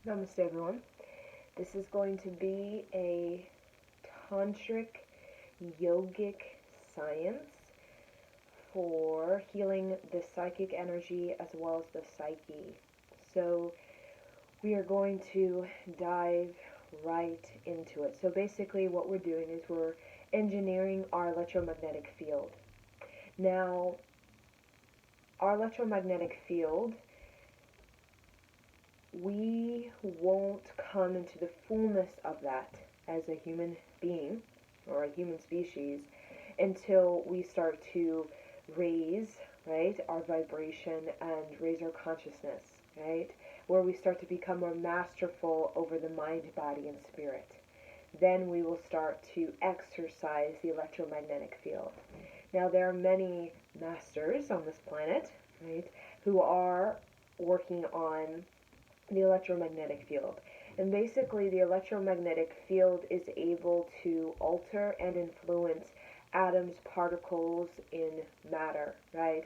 Namaste, everyone. This is going to be a tantric yogic science for healing the psychic energy as well as the psyche. So, we are going to dive right into it. So, basically, what we're doing is we're engineering our electromagnetic field. Now, our electromagnetic field, we won't come into the fullness of that as a human being or a human species until we start to raise, right, our vibration and raise our consciousness, right, where we start to become more masterful over the mind, body, and spirit. Then we will start to exercise the electromagnetic field. Now, there are many masters on this planet, right, who are working on the electromagnetic field. And basically, the electromagnetic field is able to alter and influence atoms, particles in matter, right?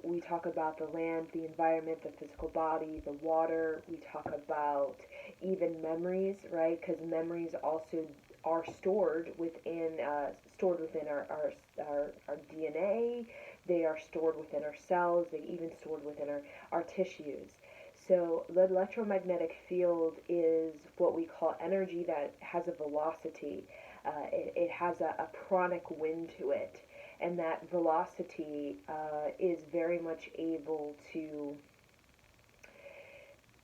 We talk about the land, the environment, the physical body, the water. We talk about even memories, right? Because memories also are stored within our DNA. They are stored within our cells. They even stored within our tissues. So the electromagnetic field is what we call energy that has a velocity. It has a pranic wind to it, and that velocity is very much able to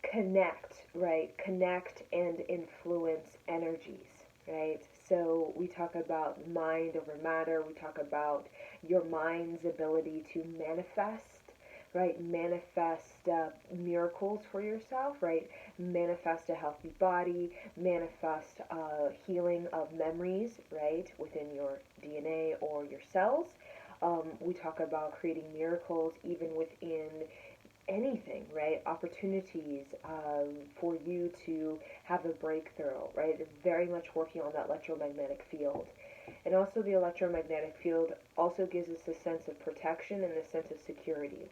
connect, right? Connect and influence energies, right? So we talk about mind over matter. We talk about your mind's ability to manifest, right? Manifest miracles for yourself, right? Manifest a healthy body, manifest healing of memories, right? Within your DNA or your cells. We talk about creating miracles even within anything, right? Opportunities for you to have a breakthrough, right? It's very much working on that electromagnetic field. And also, the electromagnetic field also gives us a sense of protection and a sense of security.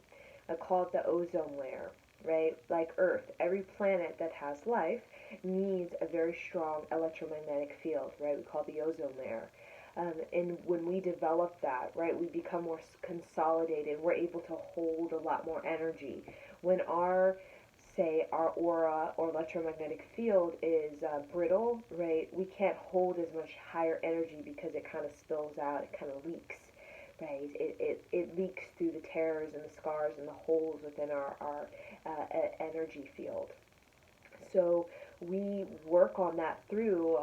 I call it the ozone layer, right? Like Earth, every planet that has life needs a very strong electromagnetic field, right? We call it the ozone layer. And when we develop that, right, we become more consolidated. We're able to hold a lot more energy. When say, our aura or electromagnetic field is brittle, right, we can't hold as much higher energy because it kind of spills out, it kind of leaks, right? It leaks through the tears and the scars and the holes within our energy field. So we work on that through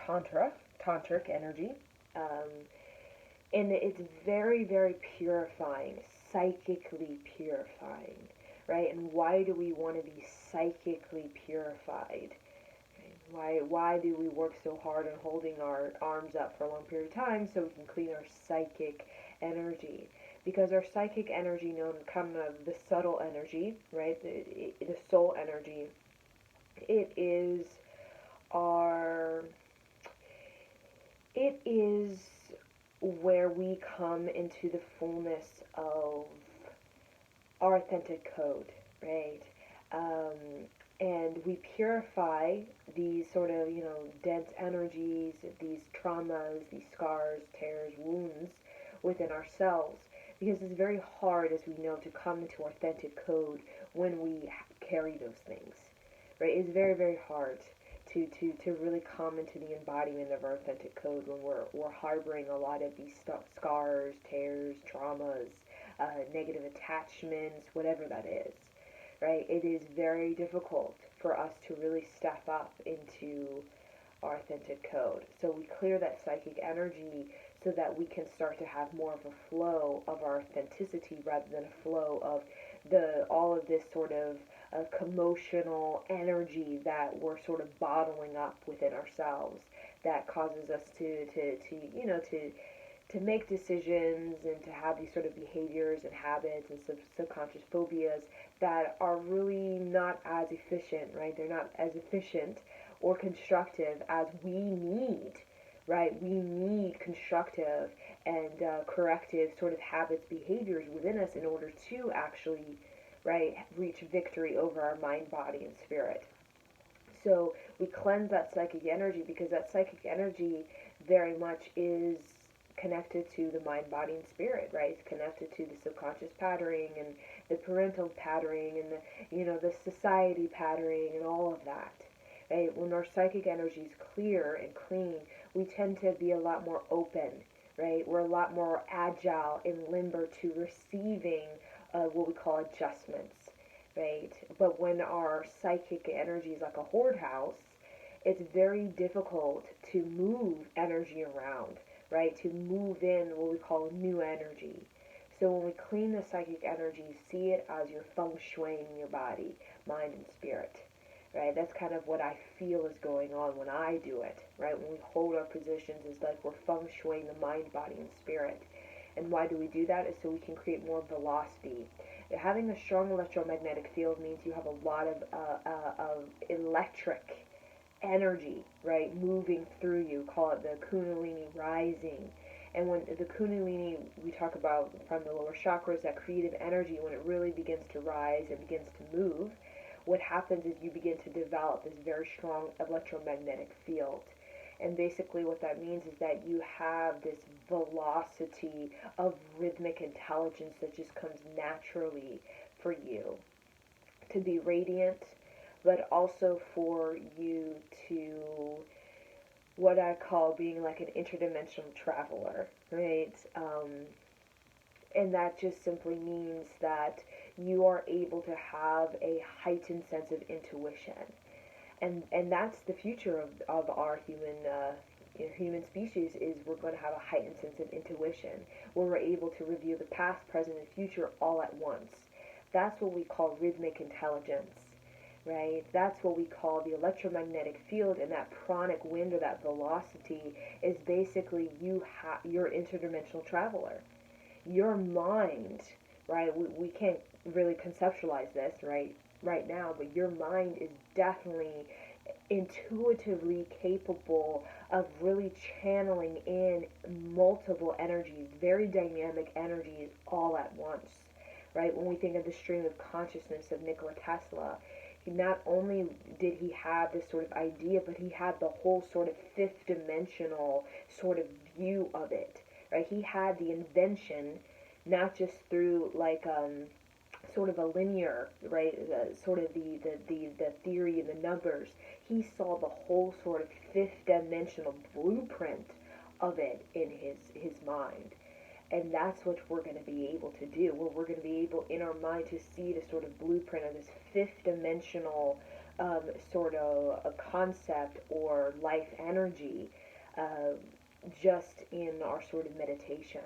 tantric energy, um, and it's very, very purifying, psychically purifying, right? And why do we want to be psychically purified? Why do we work so hard on holding our arms up for a long period of time so we can clean our psychic energy? Because our psychic energy, known kind of the subtle energy, right, the soul energy, it is our it is where we come into the fullness of our authentic code, right? Um, and we purify these sort of, dense energies, these traumas, these scars, tears, wounds within ourselves. Because it's very hard, as we know, to come into authentic code when we carry those things, right? It's very, very hard to really come into the embodiment of our authentic code when we're harboring a lot of these scars, tears, traumas, negative attachments, whatever that is, right? It is very difficult for us to really step up into our authentic code. So we clear that psychic energy so that we can start to have more of a flow of our authenticity rather than a flow of the all of this sort of commotional energy that we're sort of bottling up within ourselves that causes us to make decisions and to have these sort of behaviors and habits and subconscious phobias that are really not as efficient, right? They're not as efficient or constructive as we need, right? We need constructive and corrective sort of habits, behaviors within us in order to actually, right, reach victory over our mind, body, and spirit. So we cleanse that psychic energy because that psychic energy very much is connected to the mind, body, and spirit, right? It's connected to the subconscious patterning and the parental patterning and the society patterning and all of that. Right? When our psychic energy is clear and clean, we tend to be a lot more open, right? We're a lot more agile and limber to receiving what we call adjustments, right? But when our psychic energy is like a hoard house, it's very difficult to move energy around, right? To move in what we call new energy. So when we clean the psychic energy, see it as your feng shuiing your body, mind, and spirit, right? That's kind of what I feel is going on when I do it, right? When we hold our positions, it's like we're feng shuiing the mind, body, and spirit. And why do we do that? Is so we can create more velocity. Having a strong electromagnetic field means you have a lot of electric energy, right, moving through you. Call it the Kundalini rising. And when the Kundalini, we talk about from the lower chakras, that creative energy, when it really begins to rise and begins to move, what happens is you begin to develop this very strong electromagnetic field. And basically what that means is that you have this velocity of rhythmic intelligence that just comes naturally for you to be radiant, but also for you to what I call being like an interdimensional traveler, right? And that just simply means that you are able to have a heightened sense of intuition, and that's the future of our human species. Is we're going to have a heightened sense of intuition where we're able to review the past, present, and future all at once. That's what we call rhythmic intelligence, right? That's what we call the electromagnetic field, and that pranic wind or that velocity is basically you're interdimensional traveler. Your mind, right? We can't really conceptualize this right now, but your mind is definitely intuitively capable of really channeling in multiple energies, very dynamic energies all at once, right? When we think of the stream of consciousness of Nikola Tesla, he not only did he have this sort of idea, but he had the whole sort of fifth dimensional sort of view of it, right? He had the invention not just through like sort of a linear, right? Sort of the theory and the numbers. He saw the whole sort of fifth dimensional blueprint of it in his mind. And that's what we're going to be able to do. Where we're going to be able in our mind to see the sort of blueprint of this fifth dimensional sort of a concept or life energy uh, just in our sort of meditation,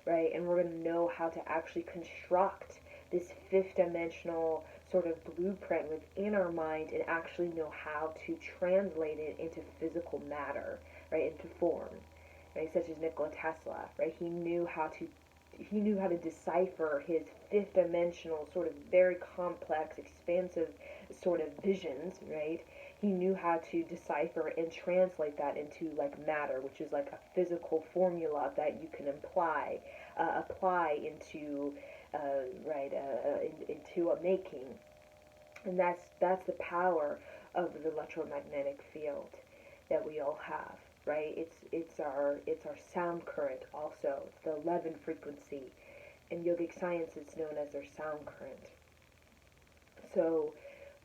right? And we're going to know how to actually construct this fifth dimensional sort of blueprint within our mind and actually know how to translate it into physical matter, right? Into form, right? Such as Nikola Tesla, right? He knew how to decipher his fifth dimensional sort of very complex, expansive sort of visions, right? He knew how to decipher and translate that into like matter, which is like a physical formula that you can apply into into a making. And that's the power of the electromagnetic field that we all have, right? It's our sound current also. It's the 11 frequency. In yogic science, it's known as their sound current. So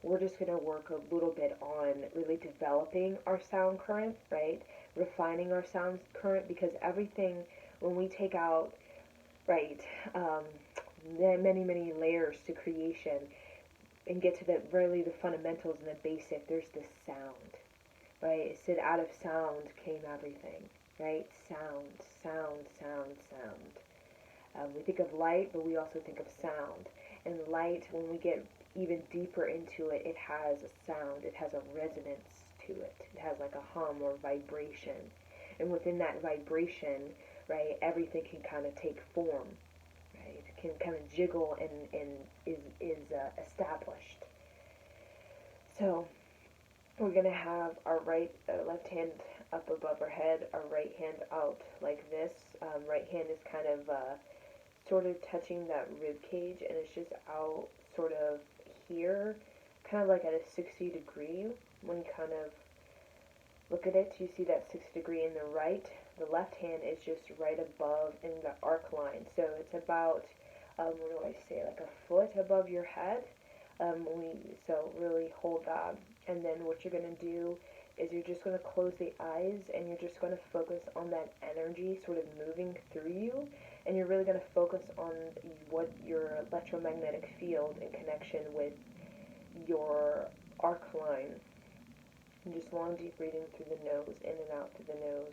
we're just going to work a little bit on really developing our sound current, right? Refining our sound current, because everything, when we take out, right, um, many layers to creation and get to the fundamentals and the basic, there's this sound, right? It said out of sound came everything, right? Sound. We think of light, but we also think of sound. And light, when we get even deeper into it, it has a sound, it has a resonance to it. It has like a hum or vibration. And within that vibration, right, everything can kind of take form, right? It can kind of jiggle and is established. So we're going to have our left hand up above our head, our right hand out like this. Right hand is kind of sort of touching that rib cage, and it's just out sort of here, kind of like at a 60 degree. When you kind of look at it, you see that 60 degree in the right. The left hand is just right above in the arc line. So it's about, what do I say, like a foot above your head. So really hold that. And then what you're going to do is you're just going to close the eyes and you're just going to focus on that energy sort of moving through you. And you're really going to focus on what your electromagnetic field in connection with your arc line. And just long, deep breathing through the nose, in and out through the nose.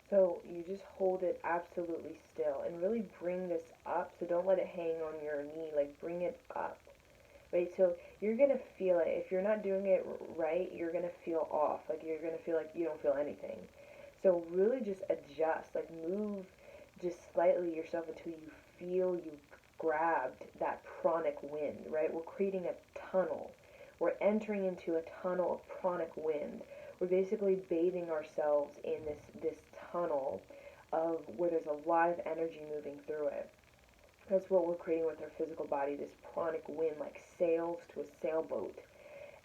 So you just hold it absolutely still and really bring this up. So don't let it hang on your knee, like bring it up. Right? So you're going to feel it. If you're not doing it right, you're going to feel off. Like you're going to feel like you don't feel anything. So really just adjust, like move just slightly yourself until you feel you grabbed that pranic wind, right? We're creating a tunnel. We're entering into a tunnel of pranic wind. We're basically bathing ourselves in this tunnel of where there's a lot of energy moving through it. That's what we're creating with our physical body, this pranic wind, like sails to a sailboat.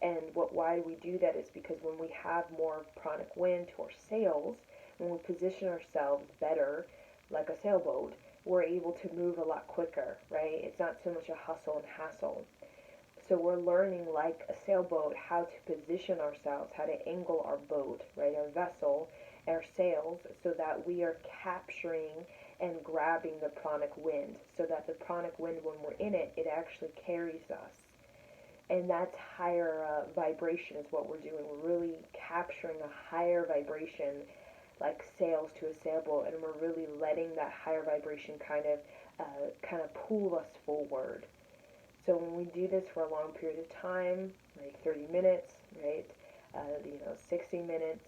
And why we do that is because when we have more pranic wind to our sails, when we position ourselves better, like a sailboat, we're able to move a lot quicker, right? It's not so much a hustle and hassle. So we're learning, like a sailboat, how to position ourselves, how to angle our boat, right, our vessel, our sails, so that we are capturing and grabbing the pranic wind, so that the pranic wind, when we're in it, it actually carries us. And that's higher vibration is what we're doing. We're really capturing a higher vibration, like sails to a sailboat, and we're really letting that higher vibration kind of pull us forward. So when we do this for a long period of time, like 30 minutes, right, 60 minutes,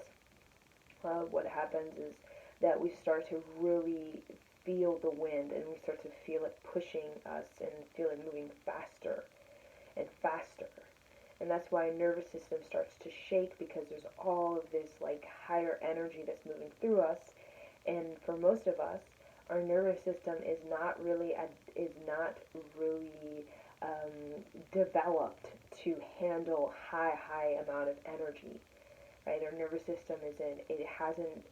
what happens is that we start to really feel the wind and we start to feel it pushing us and feel it moving faster and faster. And that's why our nervous system starts to shake, because there's all of this like higher energy that's moving through us. And for most of us, our nervous system is not really developed to handle high amount of energy. Right? Our nervous system isn't. It hasn't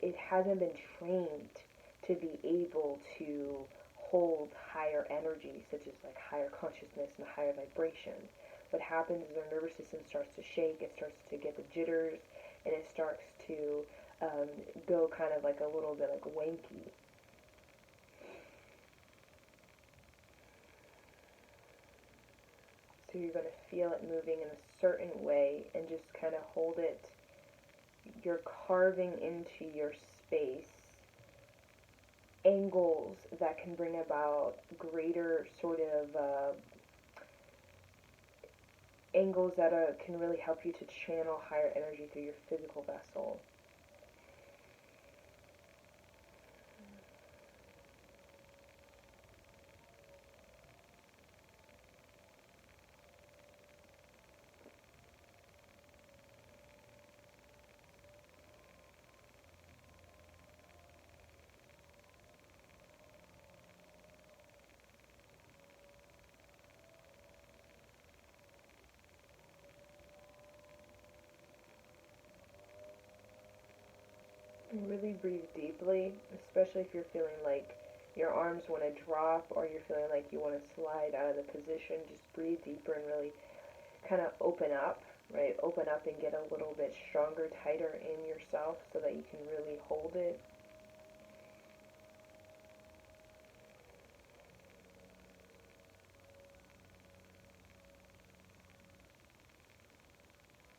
it hasn't been trained to be able to hold higher energy, such as like higher consciousness and higher vibration. What happens is our nervous system starts to shake, it starts to get the jitters, and it starts to go kind of like a little bit like wanky. So you're going to feel it moving in a certain way and just kind of hold it. You're carving into your space angles that can bring about greater sort of angles that can really help you to channel higher energy through your physical vessel. And really breathe deeply, especially if you're feeling like your arms want to drop or you're feeling like you want to slide out of the position. Just breathe deeper and really kind of open up, right? Open up and get a little bit stronger, tighter in yourself so that you can really hold it.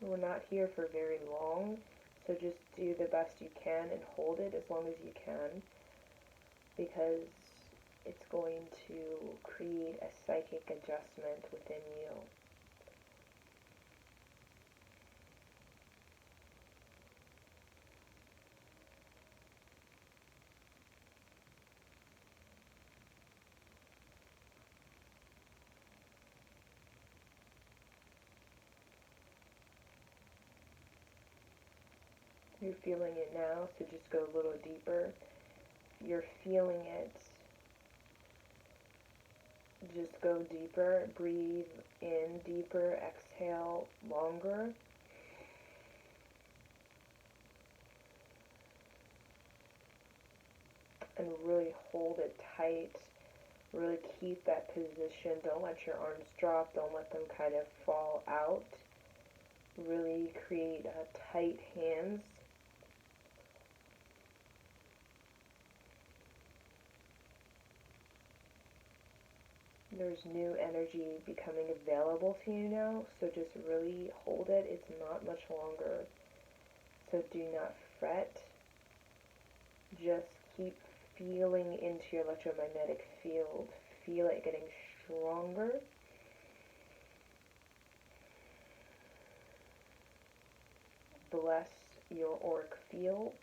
We're not here for very long, so just do the best you can and hold it as long as you can, because it's going to create a psychic adjustment within you. You're feeling it now, so just go a little deeper. You're feeling it. Just go deeper. Breathe in deeper. Exhale longer. And really hold it tight. Really keep that position. Don't let your arms drop. Don't let them kind of fall out. Really create tight hands. There's new energy becoming available to you now, so just really hold it. It's not much longer. So do not fret. Just keep feeling into your electromagnetic field. Feel it getting stronger. Bless your auric field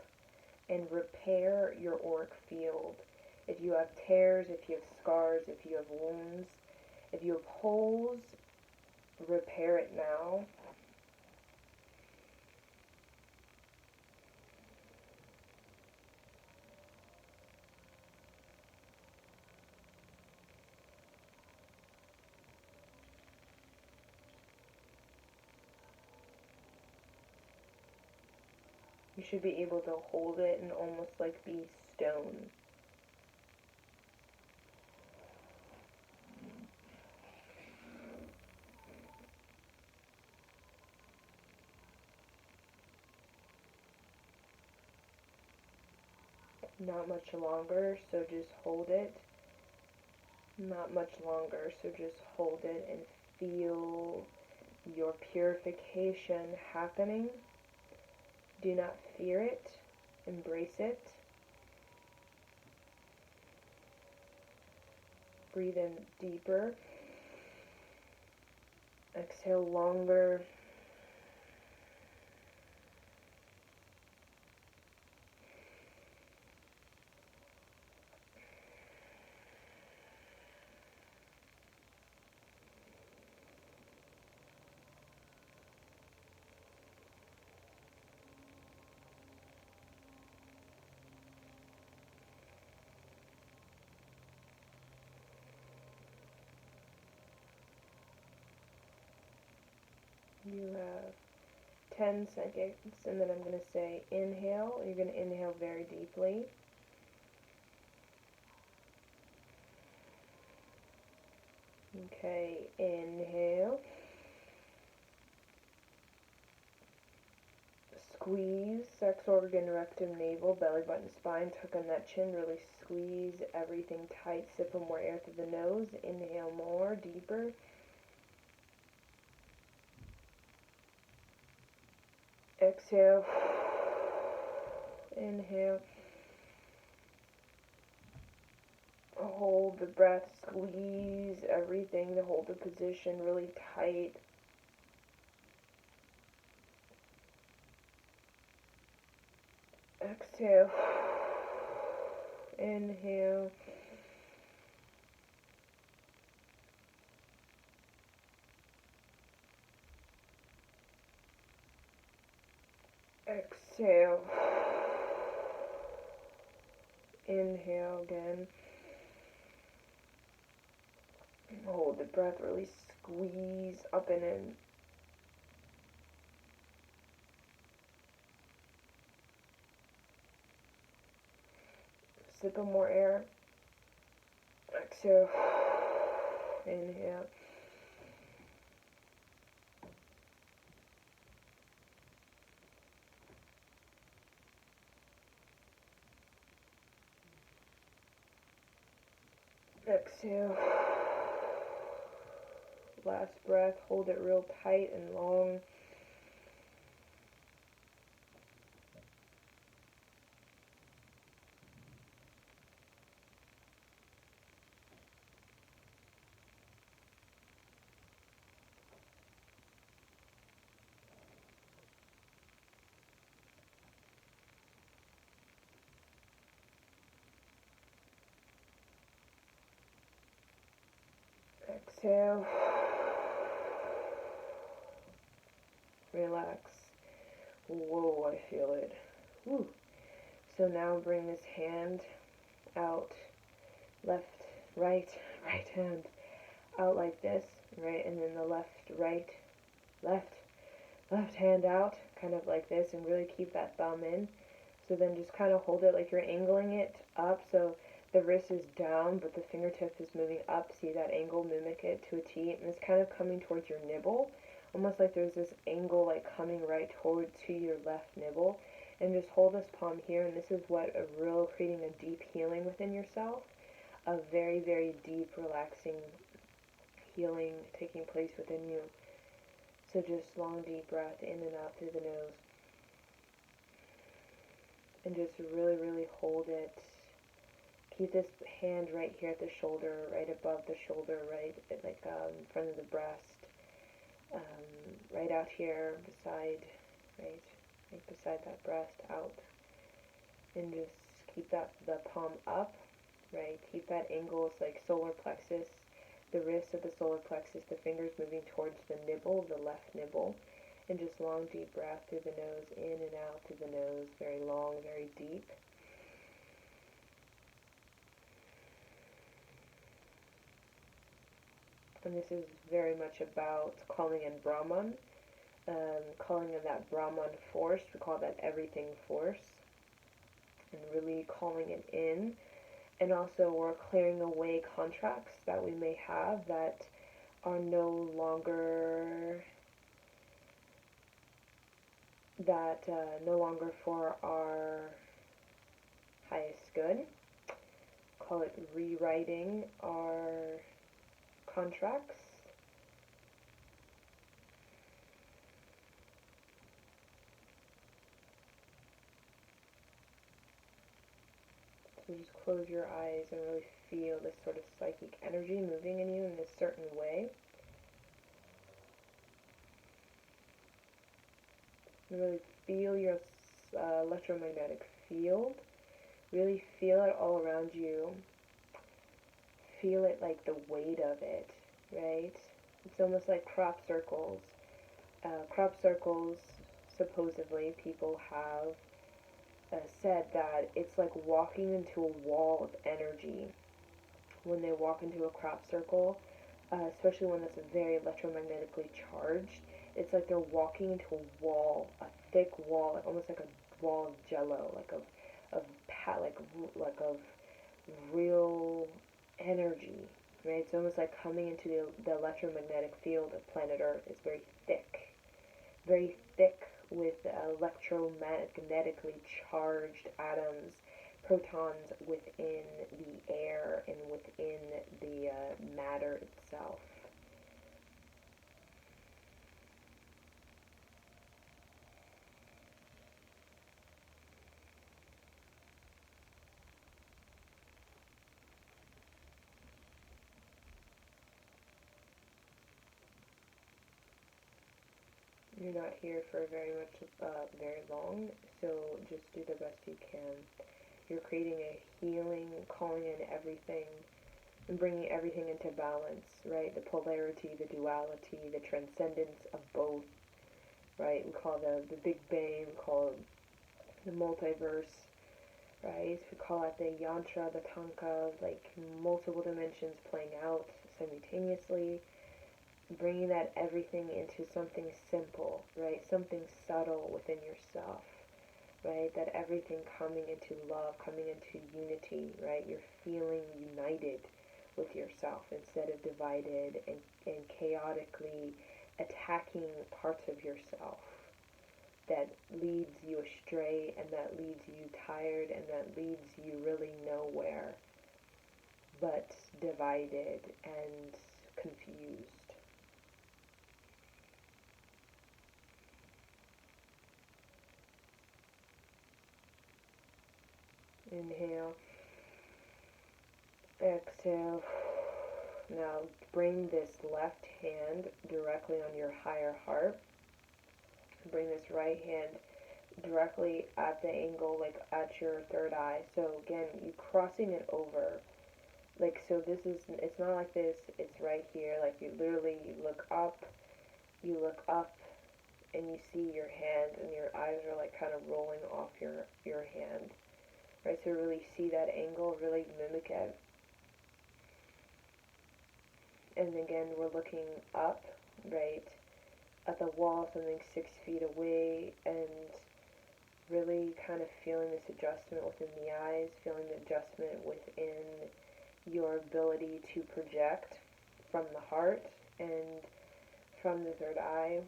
and repair your auric field. If you have tears, if you have scars, if you have wounds, if you have holes, repair it now. You should be able to hold it and almost like be stone. Not much longer, so just hold it. Not much longer, so just hold it and feel your purification happening. Do not fear it. Embrace it. Breathe in deeper. Exhale longer. You have 10 seconds, and then I'm going to say inhale. You're going to inhale very deeply. Okay, inhale. Squeeze, sex organ, rectum, navel, belly button, spine. Tuck on that chin. Really squeeze everything tight. Sip some more air through the nose. Inhale more, deeper. Exhale. Inhale. Hold the breath. Squeeze everything to hold the position really tight. Exhale. Inhale. Exhale. Inhale again. Hold the breath, really squeeze up and in. Sip of more air. Exhale. Inhale. Exhale. Last breath. Hold it real tight and long. Exhale. Relax. Whoa, I feel it. Woo. So now bring this hand out, left, right, right hand out like this, right, and then the left, right, left, left hand out, kind of like this, and really keep that thumb in. So then just kind of hold it like you're angling it up, so the wrist is down, but the fingertip is moving up. See that angle? Mimic it to a T, and it's kind of coming towards your nibble, almost like there's this angle like coming right toward to your left nibble. And just hold this palm here, and this is what creating a deep healing within yourself, a very, very deep, relaxing healing taking place within you. So just long, deep breath in and out through the nose. And just really, really hold it. Keep this hand right here at the shoulder, right above the shoulder, right like in front of the breast, right out here beside, right beside that breast, out. And just keep the palm up, right? Keep that angle. It's like solar plexus, the wrist of the solar plexus, the fingers moving towards the nibble, the left nibble. And just long, deep breath through the nose, in and out through the nose, very long, very deep. And this is very much about calling in Brahman, calling in that Brahman force. We call that everything force. And really calling it in. And also we're clearing away contracts that we may have that are no longer for our highest good. Call it rewriting our contracts. So just close your eyes and really feel this sort of psychic energy moving in you in a certain way. And really feel your electromagnetic field. Really feel it all around you. Feel it like the weight of it, right? It's almost like crop circles. Crop circles, supposedly, people have said that it's like walking into a wall of energy when they walk into a crop circle, especially when it's very electromagnetically charged. It's like they're walking into a wall, a thick wall, almost like a wall of jello, like of real energy, right? It's almost like coming into the electromagnetic field of planet Earth. It's very thick with electromagnetically charged atoms, protons within the air and within the matter itself. You're not here for very long, so just do the best you can. You're creating a healing, calling in everything, and bringing everything into balance, right? The polarity, the duality, the transcendence of both, right? We call the Big Bang, we call it the multiverse, right? We call it the yantra, the tanka, like multiple dimensions playing out simultaneously, bringing that everything into something simple, right? Something subtle within yourself, right? That everything coming into love, coming into unity, right? You're feeling united with yourself instead of divided and chaotically attacking parts of yourself that leads you astray and that leaves you tired and that leads you really nowhere but divided and confused. Inhale, exhale. Now bring this left hand directly on your higher heart. Bring this right hand directly at the angle, like at your third eye. So again, you crossing it over. Like, so this is, it's not like this, it's right here. Like, you literally, you look up, and you see your hand, and your eyes are like kind of rolling off your hand, right? So really see that angle, really mimic it. And again, we're looking up, right, at the wall, something 6 feet away, and really kind of feeling this adjustment within the eyes, feeling the adjustment within your ability to project from the heart and from the third eye.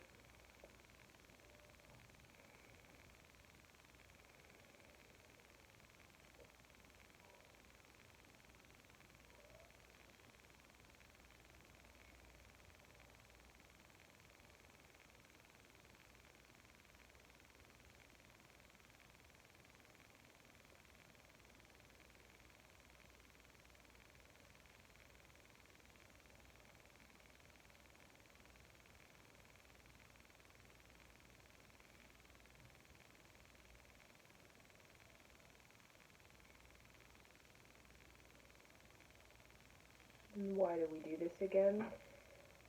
And why do we do this again?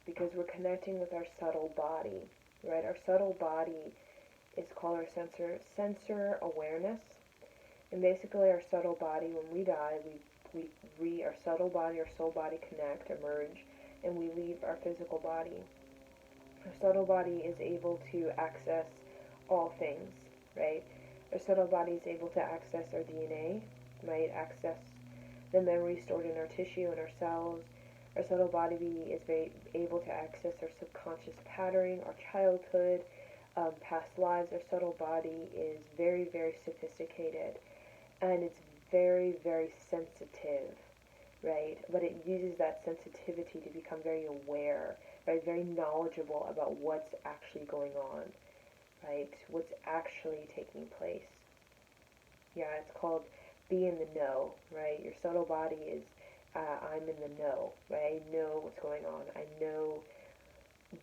Because we're connecting with our subtle body, right? Our subtle body is called our sensor awareness. And basically our subtle body, when we die, our subtle body, our soul body connect, emerge, and we leave our physical body. Our subtle body is able to access all things, right? Our subtle body is able to access our DNA, right? Access the memory stored in our tissue and our cells. Our subtle body is very able to access our subconscious patterning, our childhood, past lives. Our subtle body is very, very sophisticated, and it's very, very sensitive, right? But it uses that sensitivity to become very aware, right? Very knowledgeable about what's actually going on, right? What's actually taking place. Yeah, it's called be in the know, right? Your subtle body is I'm in the know, right? I know what's going on. I know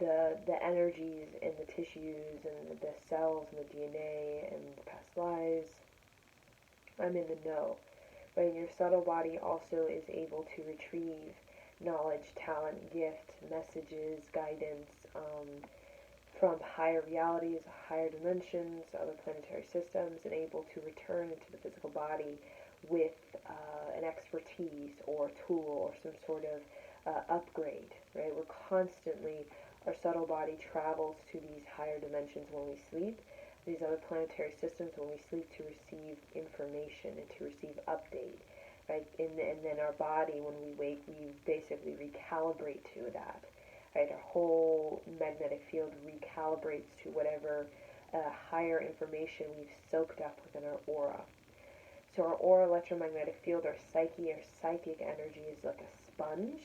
the energies in the tissues and the cells and the DNA and the past lives. I'm in the know. But your subtle body also is able to retrieve knowledge, talent, gift, messages, guidance from higher realities, higher dimensions, other planetary systems, and able to return into the physical body with an expertise or tool or some sort of upgrade, right? We're constantly, our subtle body travels to these higher dimensions when we sleep, these other planetary systems when we sleep, to receive information and to receive update, right? And then our body, when we wake, we basically recalibrate to that, right? Our whole magnetic field recalibrates to whatever higher information we've soaked up within our aura. So our aura, electromagnetic field, our psyche, our psychic energy is like a sponge,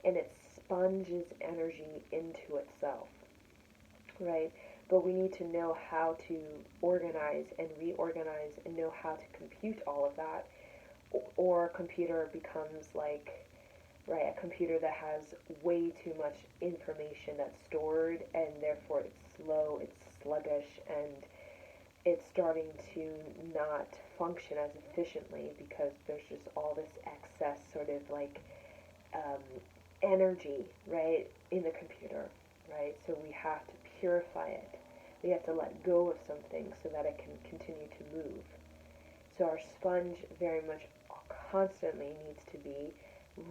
and it sponges energy into itself, right? But we need to know how to organize and reorganize and know how to compute all of that, or a computer becomes like, right, a computer that has way too much information that's stored, and therefore it's slow, it's sluggish, and it's starting to not function as efficiently because there's just all this excess sort of like um, energy, right, in the computer, right? So we have to purify it. We have to let go of some things so that it can continue to move. So our sponge very much constantly needs to be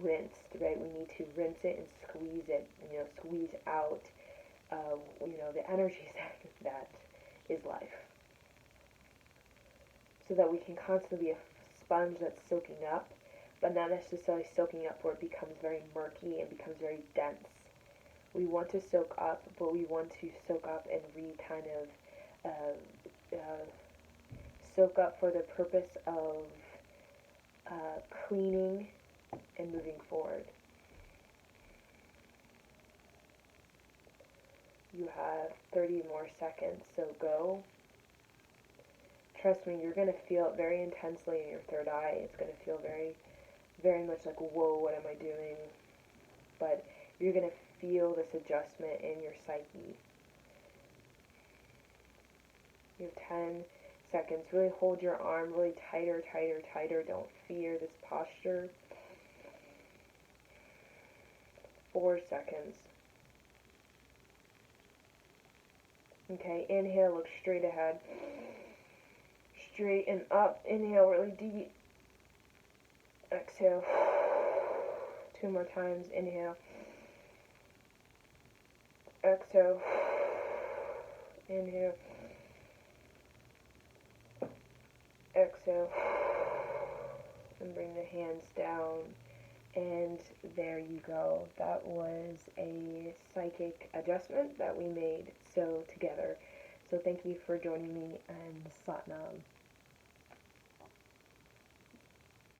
rinsed, right? We need to rinse it and squeeze it, and, squeeze out, the energies that is life, so that we can constantly be a sponge that's soaking up, but not necessarily soaking up where it becomes very murky and becomes very dense. We want to soak up, but we want to soak up and kind of soak up for the purpose of cleaning and moving forward. You have 30 more seconds, so go. Trust me, you're going to feel it very intensely in your third eye. It's going to feel very, very much like, whoa, what am I doing? But you're going to feel this adjustment in your psyche. You have 10 seconds. Really hold your arm really tighter, tighter, tighter. Don't fear this posture. 4 seconds. Okay, inhale, look straight ahead. Straighten up. Inhale really deep. Exhale. 2 more times. Inhale. Exhale. Inhale. Exhale. And bring the hands down. And there you go. That was a psychic adjustment that we made together. So thank you for joining me, and Satnam.